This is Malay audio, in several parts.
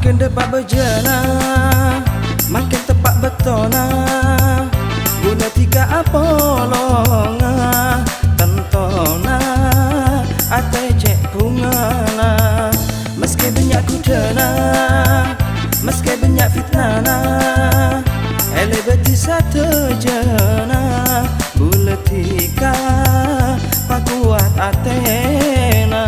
Makin depak berjana, makin tepak betona. Guna tiga apolonga tentona ate cek bungana. Meski banyak kudana, meski banyak fitnana, ele beti satu jana. Buletika pakuat atena.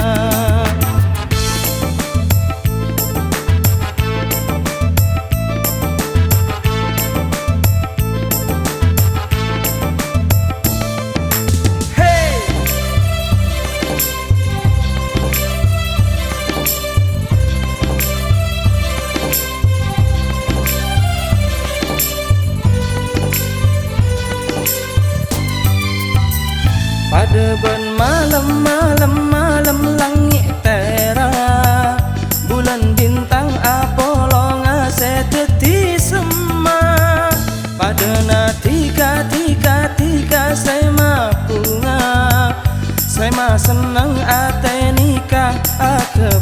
Pada ben malam langit tera, bulan bintang apolonga seteti sema. Pada na tiga saya mapunga, saya ma senang ate nikah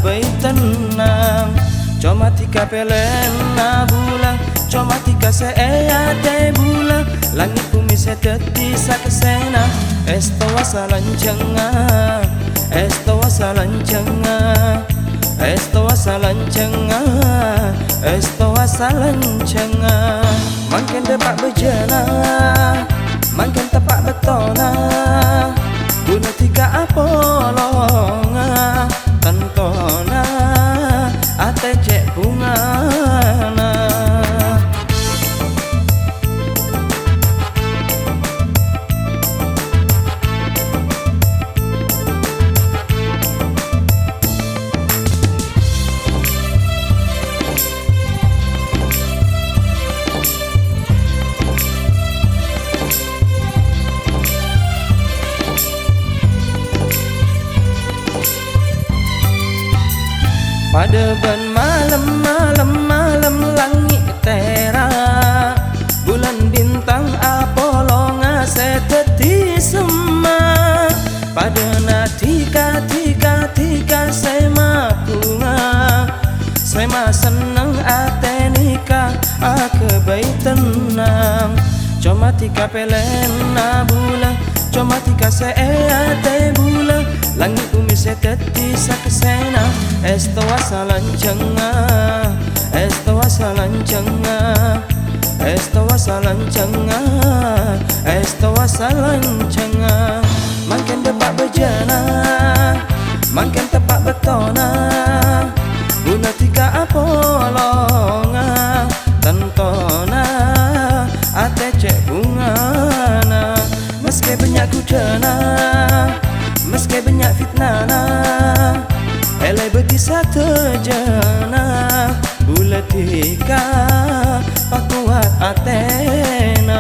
baik tenang. Cuma tiga pelena bulan, cuma tiga saya ate bulan. Langit bumi seteti sakesena. Esto wasalancenga, esto wasalancenga, esto wasalancenga, esto wasalancenga. Makin depak berjana, makin tepak betona. Guna tiga apolonga tentona ate cek bungana. Pada ben malam langit tera, bulan bintang apolonga seteti sema. Pada na tiga saya mapunga, saya ma senang ate nikah baik tenang. Cuma tiga pelena bulan, cuma tiga saya ate bulan. Langit bumi seteti sakesena. Esto wasalancenga, esto wasalancenga, esto wasalancenga, esto wasalancenga. Makin depak berjana, makin tepak betona. Guna tiga apolonga tentona ate cek bungana. Meski banyak kudana, meski banyak fitnana, ele beti satu jana. Buletika pakuat atena.